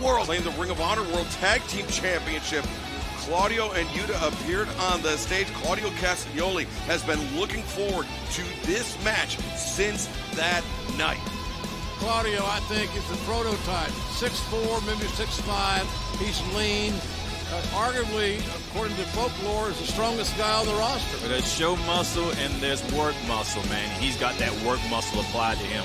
world claimed the Ring of Honor World Tag Team Championship. Claudio and Yuta appeared on the stage. Claudio Castagnoli has been looking forward to this match since that night. Claudio, I think, is the prototype. 6'4", maybe 6'5". He's lean. Arguably, according to folklore, is the strongest guy on the roster. But there's show muscle and there's work muscle, man. He's got that work muscle applied to him.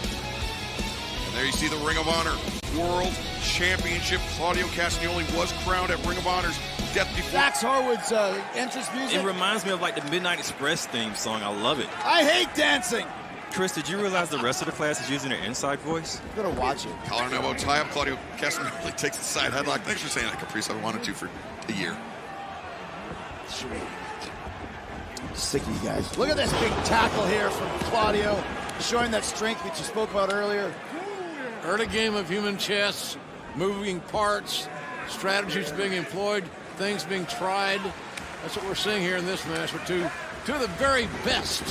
And there you see the Ring of Honor World Championship. Claudio Castagnoli was crowned at Ring of Honor's Death Before. Dax Harwood's entrance music. It reminds me of like the Midnight Express theme song. I love it. I hate dancing. Chris, did you realize the rest of the class is using their inside voice? I'm gonna watch it. Collar and elbow tie up. Claudio Castagnoli takes the side headlock. Thanks for saying that, Caprice. I've wanted to for a year. Sick of you guys. Look at this big tackle here from Claudio, showing that strength that you spoke about earlier. Early game of human chess, moving parts, strategies being employed, things being tried. That's what we're seeing here in this match with two of the very best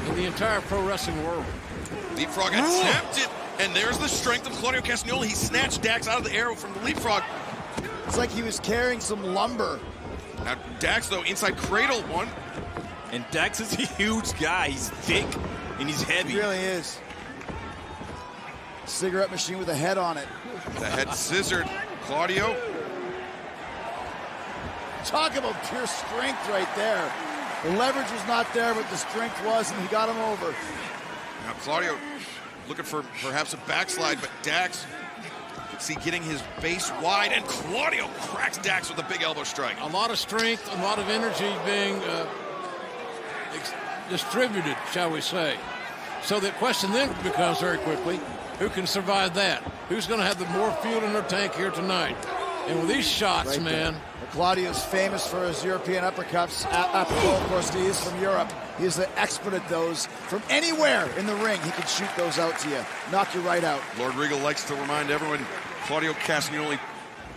in the entire pro wrestling world. Leapfrog attempted, and there's the strength of Claudio Castagnoli. He snatched Dax out of the air from the leapfrog. It's like he was carrying some lumber. Now Dax, though, inside cradle one. And Dax is a huge guy. He's thick and he's heavy. He really is. Cigarette machine with a head on it. The head scissored. Claudio. Talk about pure strength right there. The leverage was not there, but the strength was, and he got him over. Now Claudio looking for perhaps a backslide, but Dax, you can see getting his base wide, and Claudio cracks Dax with a big elbow strike. A lot of strength, a lot of energy being distributed, shall we say. So the question then becomes very quickly, who can survive that? Who's going to have the more fuel in their tank here tonight? And with these shots, man. Claudio's famous for his European uppercuts. Apropos, of course, he is from Europe. He is the expert at those. From anywhere in the ring, he can shoot those out to you. Knock you right out. Lord Regal likes to remind everyone, Claudio Castagnoli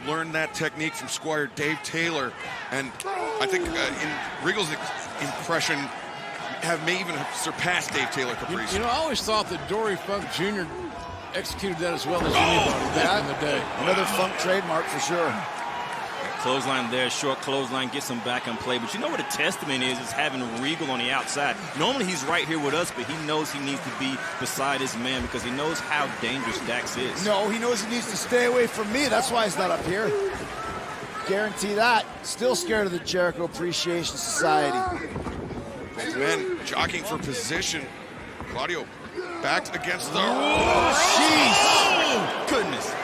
learned that technique from Squire Dave Taylor. And I think in Regal's impression, may even have surpassed Dave Taylor, Caprice. You know, I always thought that Dory Funk Jr. executed that as well as anybody back in the day. Another Funk trademark for sure. Clothesline there, short clothesline, gets him back in play. But you know what a testament is having Regal on the outside. Normally he's right here with us, but he knows he needs to be beside his man because he knows how dangerous Dax is. No, he knows he needs to stay away from me. That's why he's not up here. Guarantee that. Still scared of the Jericho Appreciation Society. Both men jockeying for position. Claudio backed against the... Oh, goodness.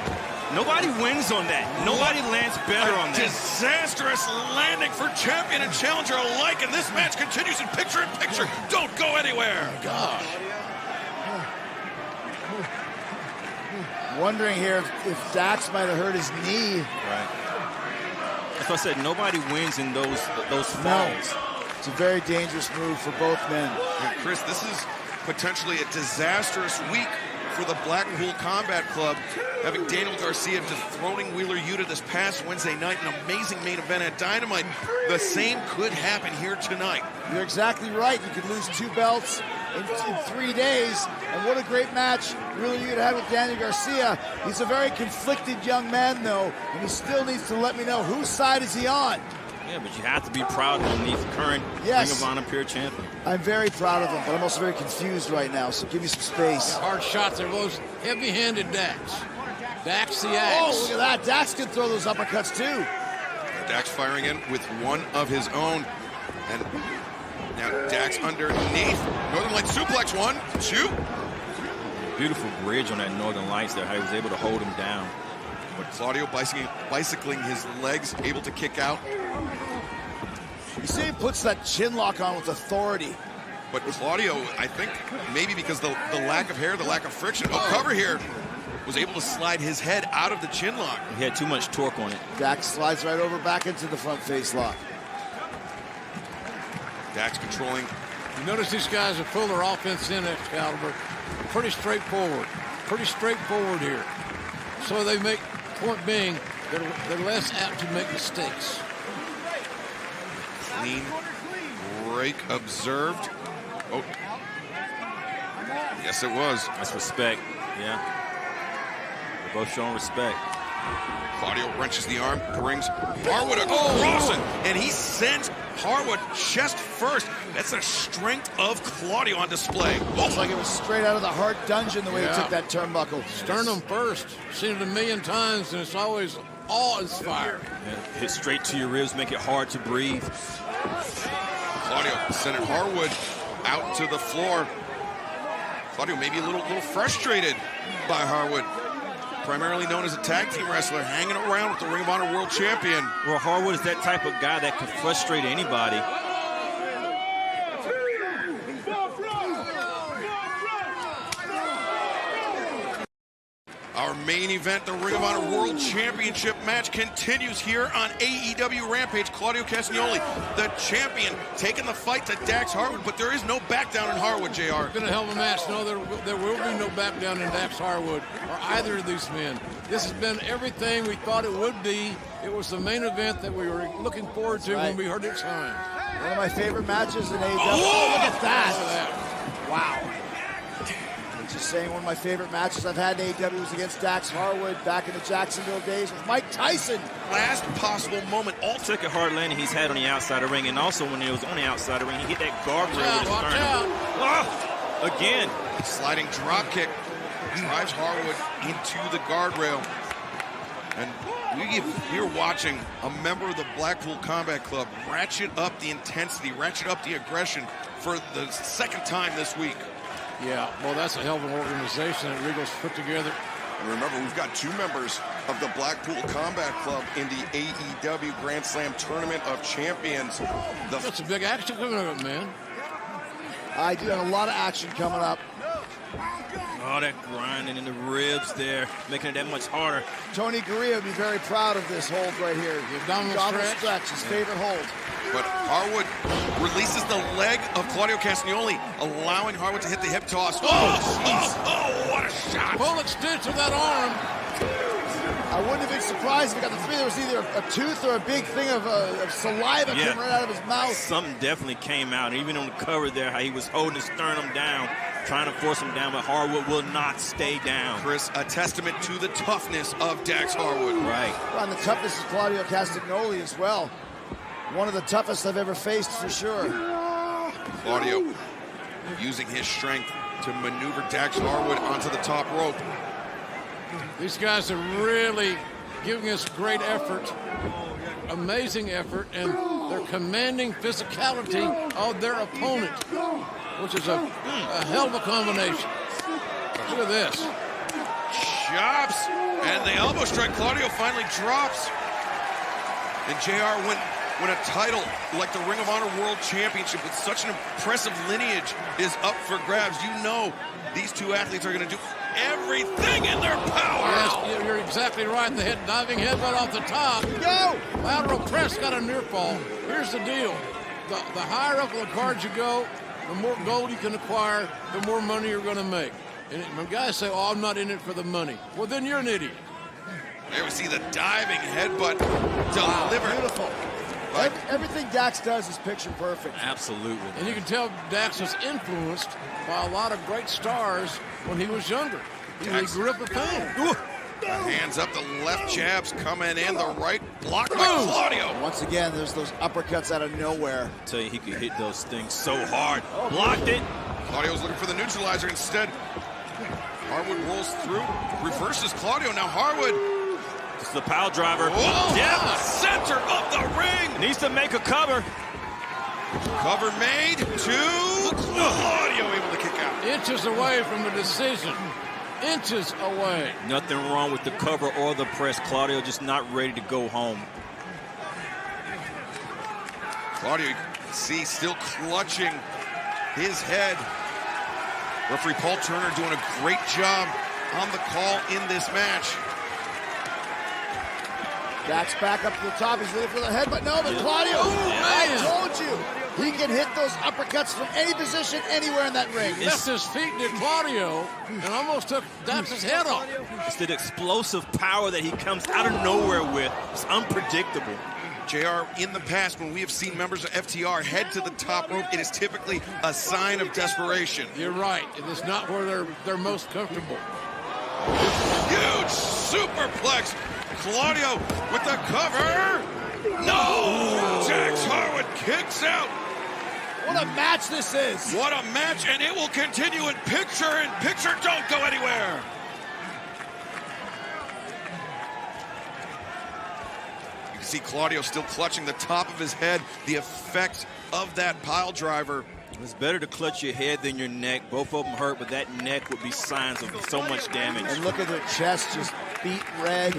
Nobody wins on that. Nobody lands better on that. Disastrous landing for champion and challenger alike, and this match continues in picture-in-picture. Don't go anywhere. Oh, gosh. Wondering here if Dax might have hurt his knee. Right. As I said, nobody wins in those falls. No. It's a very dangerous move for both men. And Chris, this is potentially a disastrous week for the Blackpool Combat Club, having Daniel Garcia dethroning Wheeler Yuta this past Wednesday night, an amazing main event at Dynamite. The same could happen here tonight. You're exactly right. You could lose 2 belts in 3 days, and what a great match Wheeler Yuta had with Daniel Garcia. He's a very conflicted young man, though, and he still needs to let me know whose side is he on. Yeah, but you have to be proud of him. He's the current Ring of Honor Pure Champion. I'm very proud of him, but I'm also very confused right now, so give me some space. Hard shots there, those heavy-handed Dax. Dax the axe. Oh, look at that. Dax can throw those uppercuts, too. Dax firing in with one of his own. And now Dax underneath. Northern Lights suplex, 1, 2. Beautiful bridge on that Northern Lights there, how he was able to hold him down. But Claudio bicycling his legs, able to kick out. You see he puts that chin lock on with authority. But Claudio, I think, maybe because the lack of hair, the lack of friction, cover here, was able to slide his head out of the chin lock. He had too much torque on it. Dax slides right over back into the front face lock. Dax controlling. You notice these guys have pulled their offense in Excalibur. Pretty straightforward. Pretty straightforward here. So they make, point being, they're less apt to make mistakes. Clean break observed. Oh. Yes, it was. That's respect, yeah. They're both showing respect. Claudio wrenches the arm, brings Harwood across it, and he sends Harwood chest first. That's the strength of Claudio on display. Looks like it was straight out of the heart dungeon the way he took that turnbuckle. Sternum first. Seen it a million times, and it's always awe-inspiring. Yeah, hit straight to your ribs, make it hard to breathe. Claudio sending Harwood out to the floor. Claudio maybe a little frustrated by Harwood, primarily known as a tag team wrestler, hanging around with the Ring of Honor World Champion. Well, Harwood is that type of guy that can frustrate anybody. Our main event, the Ring of Honor World Championship match, continues here on AEW Rampage. Claudio Castagnoli, the champion, taking the fight to Dax Harwood, but there is no back down in Harwood, JR. It's been a hell of a match. No, there will be no back down in Dax Harwood or either of these men. This has been everything we thought it would be. It was the main event that we were looking forward to when we heard it signed. One of my favorite matches in AEW. Oh, look at that. Wow. Just saying, one of my favorite matches I've had in AEW was against Dax Harwood back in the Jacksonville days with Mike Tyson. Last possible moment. All took a hard landing he's had on the outside of the ring, and also when he was on the outside of the ring, he hit that guardrail with his sternum. Oh, again. Sliding drop kick drives Harwood into the guardrail. And we are watching a member of the Blackpool Combat Club ratchet up the intensity, ratchet up the aggression for the second time this week. Yeah, well, that's a hell of an organization that Regal's put together. And remember, we've got two members of the Blackpool Combat Club in the AEW Grand Slam Tournament of Champions. That's a big action coming up, man. I do have a lot of action coming up. Oh, that grinding in the ribs there, making it that much harder. Tony Gurria would be very proud of this hold right here. The abdominal stretch, his favorite hold. But Harwood releases the leg of Claudio Castagnoli, allowing Harwood to hit the hip toss. Oh, what a shot. Full extension of that arm. I wouldn't have been surprised if he got the three. There was either a tooth or a big thing of saliva came right out of his mouth. Something definitely came out. Even on the cover there, how he was holding his sternum down, trying to force him down, but Harwood will not stay down. Chris, a testament to the toughness of Dax Harwood. Right. Well, and the toughness of Claudio Castagnoli as well. One of the toughest I've ever faced for sure. Claudio using his strength to maneuver Dax Harwood onto the top rope. These guys are really giving us great effort, amazing effort, and they're commanding physicality of their opponent, which is a hell of a combination. Look at this. Chops, and the elbow strike. Claudio finally drops. And JR, when a title like the Ring of Honor World Championship with such an impressive lineage is up for grabs, you know these two athletes are going to do everything in their power. Yes, you're exactly right. The diving headbutt off the top. Go! Lateral press got a near fall. Here's the deal. The higher up on the card you go, the more gold you can acquire, the more money you're going to make. And when guys say, oh, I'm not in it for the money, well, then you're an idiot. There we see the diving headbutt delivered. Beautiful. Everything Dax does is picture perfect. Absolutely. And you can tell Dax was influenced by a lot of great stars when he was younger. He grew up with pain. The hands up, the left jabs coming in, the right blocked by Claudio. Once again, there's those uppercuts out of nowhere. I tell you, he could hit those things so hard. Blocked it. Claudio's looking for the neutralizer instead. Harwood rolls through, reverses Claudio. Now Harwood. It's the pile driver. Depth center of the ring. Needs to make a cover. Cover made to Claudio, able to kick out. Inches away from the decision. Inches away. Nothing wrong with the cover or the press. Claudio just not ready to go home. Claudio, you can see, still clutching his head. Referee Paul Turner doing a great job on the call in this match. Dax back up to the top. He's looking for the head, but no, but Claudio, I told you, he can hit those uppercuts from any position, anywhere in that ring. Left his feet to Claudio and almost took Dax's head off. It's the explosive power that he comes out of nowhere with. It's unpredictable. JR, in the past, when we have seen members of FTR head to the top rope, it is typically a sign of desperation. You're right. It is not where they're most comfortable. Huge superplex. Claudio with the cover. No! Dax Harwood kicks out. What a match this is. What a match, and it will continue in picture. Don't go anywhere. You can see Claudio still clutching the top of his head, the effect of that pile driver. It's better to clutch your head than your neck. Both of them hurt, but that neck would be signs of so much damage. And look at their chest just beat red,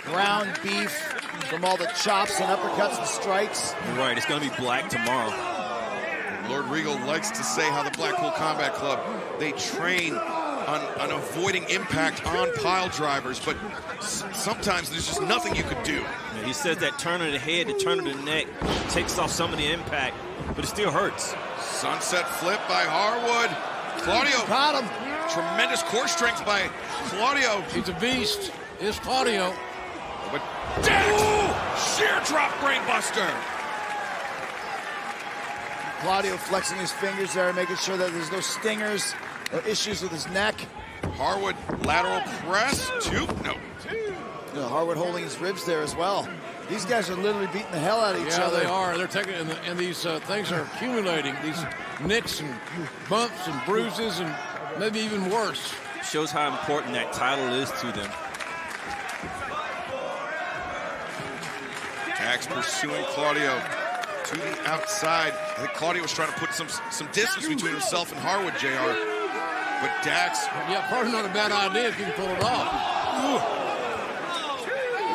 ground beef from all the chops and uppercuts and strikes. You're right, it's going to be black tomorrow. Lord Regal likes to say how the Blackpool Combat Club, they train on avoiding impact on pile drivers, but sometimes there's just nothing you could do. Yeah, he says that turn of the head, the turn of the neck takes off some of the impact, but it still hurts. Sunset flip by Harwood. Claudio. Got him. Tremendous core strength by Claudio. He's a beast. It's Claudio. But Dax! Sheer drop brainbuster. Claudio flexing his fingers there, making sure that there's no stingers or issues with his neck. Harwood lateral press. No. You know, Harwood holding his ribs there as well. These guys are literally beating the hell out of each other. Yeah, they are. They're taking, and these things are accumulating. These nicks and bumps and bruises and maybe even worse. Shows how important that title is to them. Dax pursuing Claudio to the outside. I think Claudio was trying to put some distance between himself and Harwood, JR. But Dax. Yeah, probably not a bad idea if you can pull it off.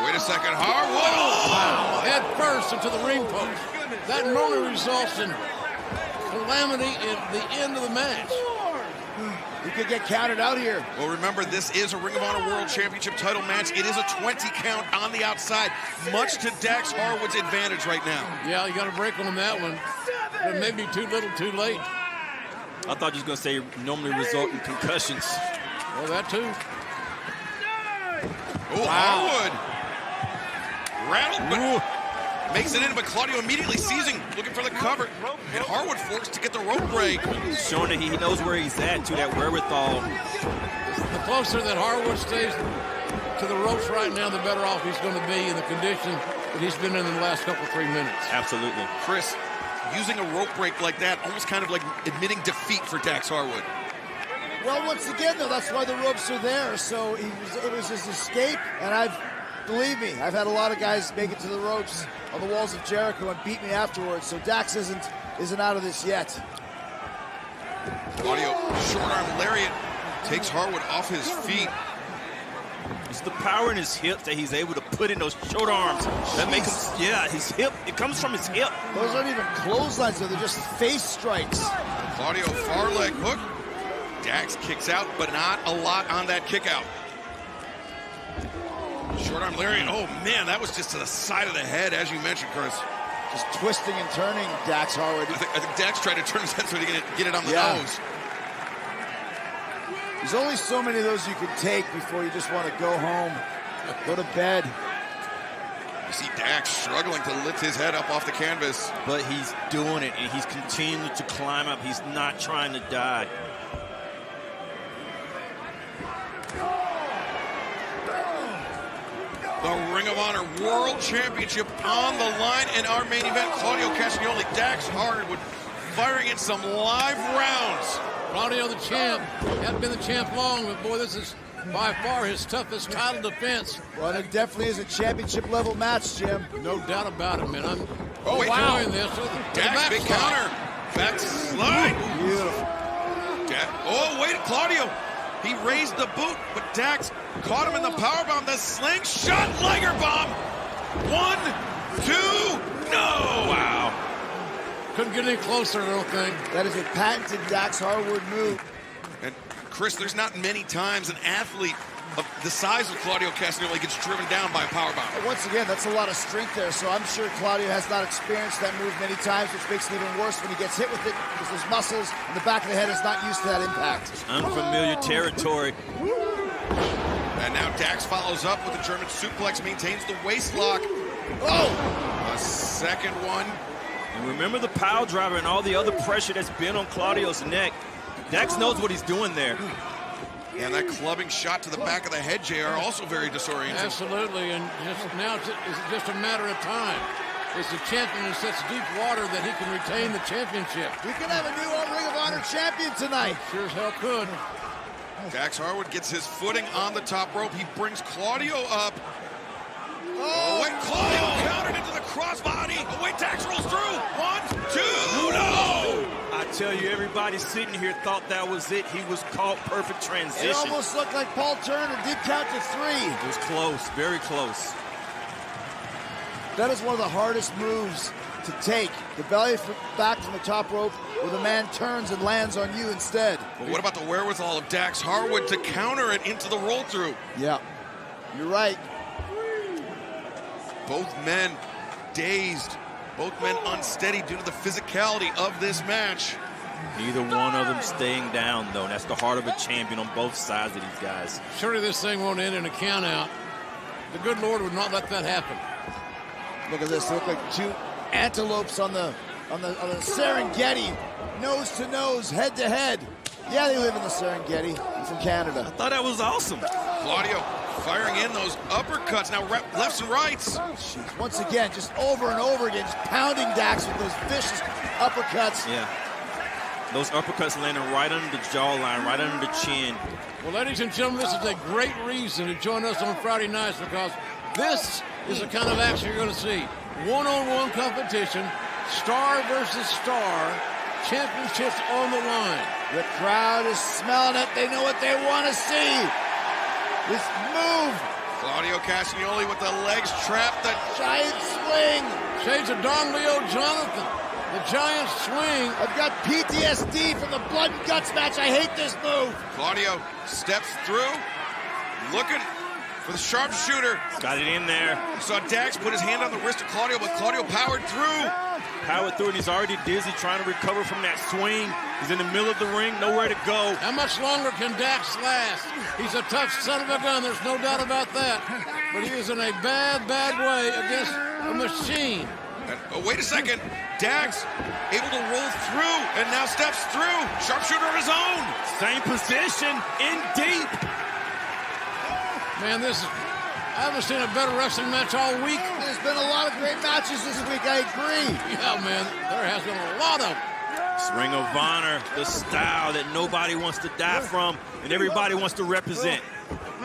Wait a second, Harwood! Wow, head first into the ring post. That normally results in calamity at the end of the match. He could get counted out here. Well, remember, this is a Ring of Honor World Championship title match. It is a 20 count on the outside, much to Dax Harwood's advantage right now. Yeah, you got a break on that one. But maybe too little, too late. I thought you was going to say normally result in concussions. Well, that too. Oh, wow. Harwood. Rattled, but makes it in, but Claudio immediately seizing, looking for the cover. And Harwood forced to get the rope break. Showing that he knows where he's at, to that wherewithal. The closer that Harwood stays to the ropes right now, the better off he's going to be in the condition that he's been in the last couple, 3 minutes. Absolutely. Chris, using a rope break like that, almost kind of like admitting defeat for Dax Harwood. Well, once again, though, that's why the ropes are there. So it was his escape, and believe me, I've had a lot of guys make it to the ropes on the walls of Jericho and beat me afterwards. So Dax isn't out of this yet. Claudio, short arm lariat, takes Harwood off his feet. It's the power in his hips that he's able to put in those short arms. That makes him, yeah, his hip, it comes from his hip. Those aren't even clotheslines, though. They're just face strikes. Claudio, far leg hook. Dax kicks out, but not a lot on that kick out. Short arm lariat. Oh, man, that was just to the side of the head, as you mentioned, Chris. Just twisting and turning Dax Harwood. I think Dax tried to turn his head so he could get it on the nose. There's only so many of those you can take before you just want to go home, go to bed. You see Dax struggling to lift his head up off the canvas. But he's doing it, and he's continuing to climb up. He's not trying to die. The Ring of Honor World Championship on the line in our main event. Claudio Castagnoli, Dax Harwood firing in some live rounds. Claudio the champ. Hasn't been the champ long, but boy, this is by far his toughest title defense. Well, it definitely is a championship level match, Jim. No doubt about it, man. I'm enjoying this. Dax, big counter. Back slide. Beautiful. Oh, wait, Claudio. He raised the boot, but Dax caught him in the powerbomb. The slingshot Liger bomb. 1, 2, no! Wow. Couldn't get any closer, I don't think. That is a patented Dax Harwood move. And Chris, there's not many times an athlete of the size of Claudio Castagnoli gets driven down by a powerbomb. Once again, that's a lot of strength there, so I'm sure Claudio has not experienced that move many times, which makes it even worse when he gets hit with it, because his muscles in the back of the head is not used to that impact. Unfamiliar territory. And now Dax follows up with a German suplex, maintains the waist lock. Oh! A second one. And remember the pile driver and all the other pressure that's been on Claudio's neck. Dax knows what he's doing there. And that clubbing shot to the back of the head, JR, also very disorienting. Absolutely, and now it's just a matter of time. It's the champion in such deep water that he can retain the championship. We could have a new Ring of Honor champion tonight. Sure as hell could. Dax Harwood gets his footing on the top rope. He brings Claudio up. Oh, wait, Claudio countered into the crossbody. Oh, wait, Dax rolls through. 1, 2, no! I tell you, everybody sitting here thought that was it. He was caught. Perfect transition. It almost looked like Paul Turner did count to 3. It was close, very close. That is one of the hardest moves to take. The belly back from the top rope where the man turns and lands on you instead. But what about the wherewithal of Dax Harwood to counter it into the roll through? Yeah, you're right. Both men dazed, both men unsteady due to the physicality of this match. Neither one of them staying down, though. That's the heart of a champion on both sides of these guys. Surely this thing won't end in a count out. The good Lord would not let that happen. Look at this. They look like 2 antelopes on the Serengeti, nose to nose, head to head. Yeah, they live in the Serengeti. I'm from Canada. I thought that was awesome. Claudio firing in those uppercuts, now lefts and rights. Jeez. Once again, just over and over again, just pounding Dax with those vicious uppercuts. Yeah. Those uppercuts landing right under the jawline, right under the chin. Well, ladies and gentlemen, this is a great reason to join us on Friday nights because this is the kind of action you're going to see. One-on-one competition, star versus star, championships on the line. The crowd is smelling it. They know what they want to see. This move. Claudio Castagnoli with the legs trapped, the Giant swing. Shades of Don Leo Jonathan. The giant swing. I've got PTSD from the blood and guts match. I hate this move. Claudio steps through, looking for the sharpshooter. Got it in there. You saw Dax put his hand on the wrist of Claudio, but Claudio powered through. Powered through, and he's already dizzy trying to recover from that swing. He's in the middle of the ring, nowhere to go. How much longer can Dax last? He's a tough son of a gun, there's no doubt about that. But he is in a bad, bad way against a machine. Oh, wait a second. Dax able to roll through and now steps through. Sharpshooter of his own. Same position, in deep. Man, I haven't seen a better wrestling match all week. There's been a lot of great matches this week, I agree. Yeah, man, there has been a lot of them. It's Ring of Honor, the style that nobody wants to die from and everybody wants to represent.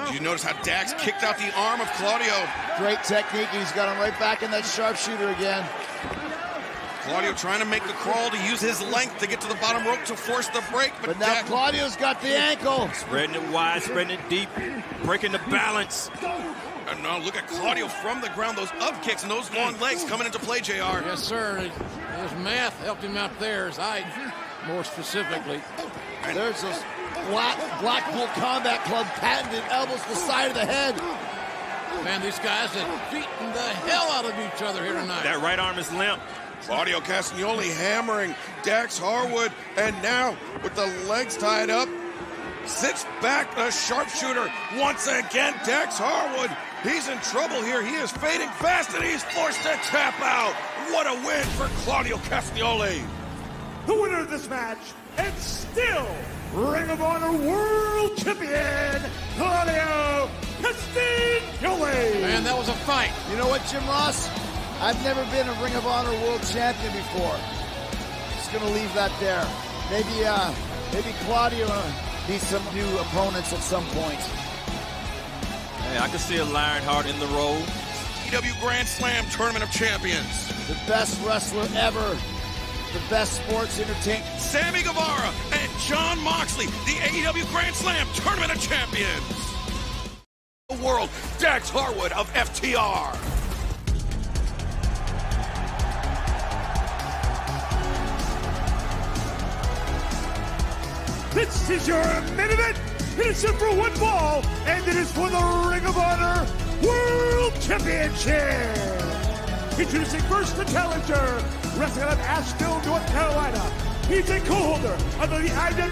Did you notice how Dax kicked out the arm of Claudio? Great technique. He's got him right back in that sharpshooter again. Claudio trying to make the crawl to use his length to get to the bottom rope to force the break. But now Claudio's got the ankle. Spreading it wide, spreading it deep, breaking the balance. And now look at Claudio from the ground. Those up kicks and those long legs coming into play, JR. Yes, sir. His math helped him out there, his height, more specifically. And there's those Blackpool Combat Club patented elbows to the side of the head. Man, these guys have beaten the hell out of each other here tonight. That right arm is limp. Claudio Castagnoli hammering Dax Harwood, and now with the legs tied up, sits back a sharpshooter. Once again, Dax Harwood, he's in trouble here. He is fading fast, and he's forced to tap out. What a win for Claudio Castagnoli. The winner of this match, and still Ring of Honor World Champion, Claudio Castagnoli. Man, that was a fight. You know what, Jim Ross? I've never been a Ring of Honor World Champion before. Just gonna leave that there. Maybe Claudio needs some new opponents at some point. Hey, I can see a Lionheart in the role. EW Grand Slam Tournament of Champions. The best wrestler ever. The best sports entertainment. Sammy Guevara and John Moxley, the AEW Grand Slam Tournament of Champions. The world, Dax Harwood of FTR. This is your main event. It is set for one fall, and it is for the Ring of Honor World Championship. Introducing first the challenger, wrestling out of Asheville, North Carolina. He's a co-holder of the IW